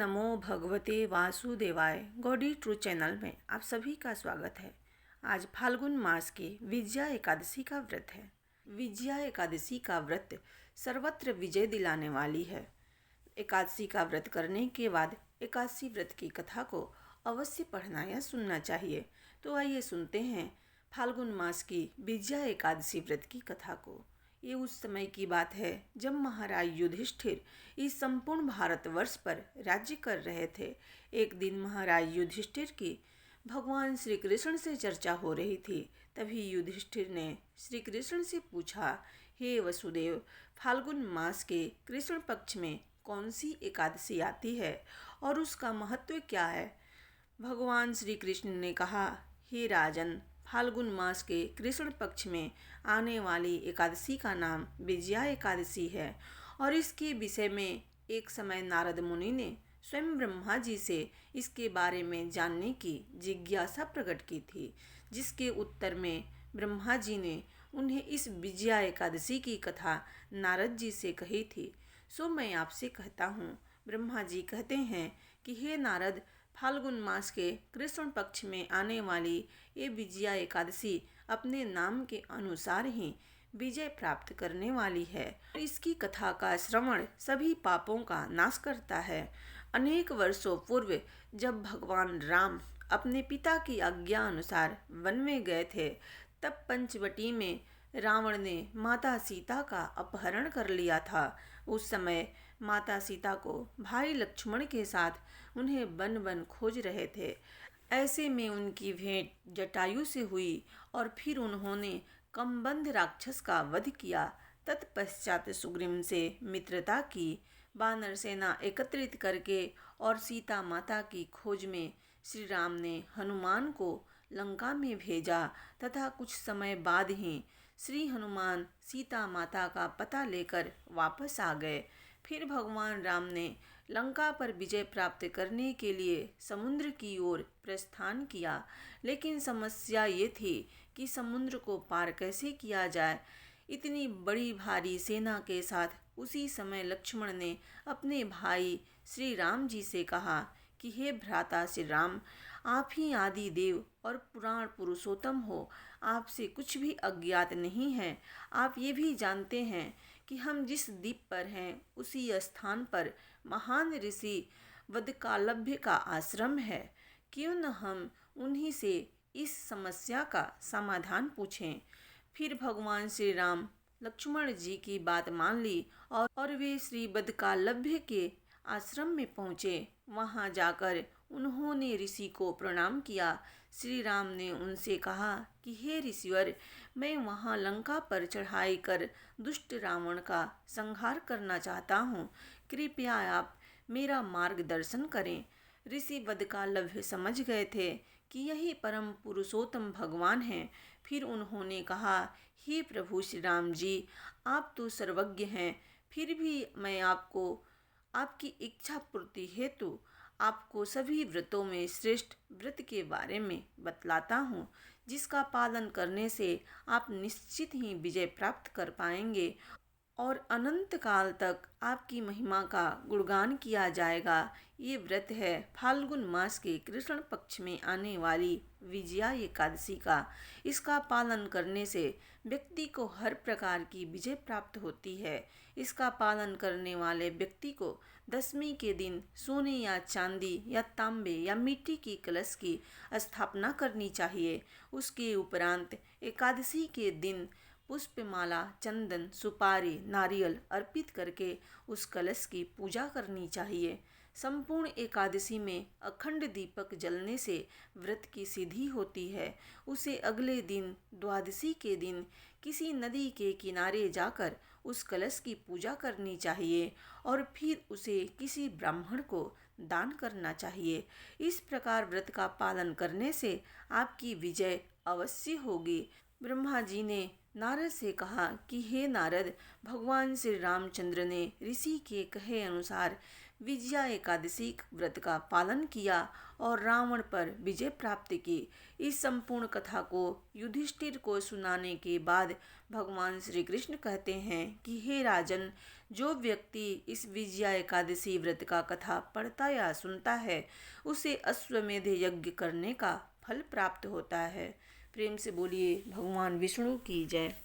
नमो भगवते वासुदेवाय gaudy true channel में आप सभी का स्वागत है। आज फाल्गुन मास की विजया एकादशी का व्रत है। विजया एकादशी का व्रत सर्वत्र विजय दिलाने वाली है। एकादशी का व्रत करने के बाद एकादशी व्रत की कथा को अवश्य पढ़ना या सुनना चाहिए। तो आइए सुनते हैं फाल्गुन मास की विजया एकादशी व्रत की कथा को। ये उस समय की बात है जब महाराज युधिष्ठिर इस संपूर्ण भारतवर्ष पर राज्य कर रहे थे। एक दिन महाराज युधिष्ठिर की भगवान श्री कृष्ण से चर्चा हो रही थी। तभी युधिष्ठिर ने श्री कृष्ण से पूछा, हे वसुदेव, फाल्गुन मास के कृष्ण पक्ष में कौन सी एकादशी आती है और उसका महत्व क्या है? भगवान श्री कृष्ण ने कहा, हे राजन, फाल्गुन मास के कृष्ण पक्ष में आने वाली एकादशी का नाम विजया एकादशी है और इसके विषय में एक समय नारद मुनि ने स्वयं ब्रह्मा जी से इसके बारे में जानने की जिज्ञासा प्रकट की थी, जिसके उत्तर में ब्रह्मा जी ने उन्हें इस विजया एकादशी की कथा नारद जी से कही थी। सो मैं आपसे कहता हूँ। ब्रह्मा जी कहते हैं कि हे नारद, फाल्गुन मास के कृष्ण पक्ष में आने वाली ये विजया एकादशी अपने नाम के अनुसार ही विजय प्राप्त करने वाली है। इसकी कथा का श्रवण सभी पापों का नाश करता है। अनेक वर्षों पूर्व जब भगवान राम अपने पिता की आज्ञा अनुसार वन में गए थे, तब पंचवटी में रावण ने माता सीता का अपहरण कर लिया था। उस समय माता सीता को भाई लक्ष्मण के साथ उन्हें वन वन खोज रहे थे। ऐसे में उनकी भेंट जटायु से हुई और फिर उन्होंने कमबंध राक्षस का वध किया। तत्पश्चात सुग्रीव से मित्रता की, वानर सेना एकत्रित करके और सीता माता की खोज में श्री राम ने हनुमान को लंका में भेजा तथा कुछ समय बाद ही श्री हनुमान सीता माता का पता लेकर वापस आ गए। फिर भगवान राम ने लंका पर विजय प्राप्त करने के लिए समुद्र की ओर प्रस्थान किया, लेकिन समस्या ये थी कि समुद्र को पार कैसे किया जाए। इतनी बड़ी भारी सेना के साथ उसी समय लक्ष्मण ने अपने भाई श्री राम जी से कहा कि हे भ्राता श्री राम, आप ही आदि देव और पुराण पुरुषोत्तम हो, आपसे कुछ भी अज्ञात नहीं है। आप ये भी जानते हैं कि हम जिस द्वीप पर हैं उसी स्थान पर महान ऋषि वदकालभ्य का आश्रम है। क्यों न हम उन्हीं से इस समस्या का समाधान पूछें। फिर भगवान श्री राम लक्ष्मण जी की बात मान ली और वे श्री वदकालभ्य के आश्रम में पहुँचे। वहाँ जाकर उन्होंने ऋषि को प्रणाम किया। श्री राम ने उनसे कहा कि हे ऋषिवर, मैं वहाँ लंका पर चढ़ाई कर दुष्ट रावण का संहार करना चाहता हूँ। कृपया आप मेरा मार्गदर्शन करें। ऋषि वदकालभ्य समझ गए थे कि यही परम पुरुषोत्तम भगवान हैं। फिर उन्होंने कहा, हे प्रभु श्री राम जी, आप तो सर्वज्ञ हैं, फिर भी मैं आपको आपकी इच्छा पूर्ति हेतु आपको सभी व्रतों में श्रेष्ठ व्रत के बारे में बतलाता हूँ, जिसका पालन करने से आप निश्चित ही विजय प्राप्त कर पाएंगे और अनंत काल तक आपकी महिमा का गुणगान किया जाएगा। ये व्रत है फाल्गुन मास के कृष्ण पक्ष में आने वाली विजया एकादशी का। इसका पालन करने से व्यक्ति को हर प्रकार की विजय प्राप्त होती है। इसका पालन करने वाले व्यक्ति को दशमी के दिन सोने या चांदी या तांबे या मिट्टी की कलश की स्थापना करनी चाहिए। उसके उपरांत एकादशी के दिन पुष्पमाला, चंदन, सुपारी, नारियल अर्पित करके उस कलश की पूजा करनी चाहिए। संपूर्ण एकादशी में अखंड दीपक जलने से व्रत की सिद्धि होती है। उसे अगले दिन द्वादशी के दिन किसी नदी के किनारे जाकर उस कलश की पूजा करनी चाहिए और फिर उसे किसी ब्राह्मण को दान करना चाहिए। इस प्रकार व्रत का पालन करने से आपकी विजय अवश्य होगी। ब्रह्मा जी ने नारद से कहा कि हे नारद, भगवान श्री रामचंद्र ने ऋषि के कहे अनुसार विजया एकादशी व्रत का पालन किया और रावण पर विजय प्राप्त की। इस संपूर्ण कथा को युधिष्ठिर को सुनाने के बाद भगवान श्री कृष्ण कहते हैं कि हे राजन, जो व्यक्ति इस विजया एकादशी व्रत का कथा पढ़ता या सुनता है उसे अश्वमेध यज्ञ करने का फल प्राप्त होता है। प्रेम से बोलिए भगवान विष्णु की जय।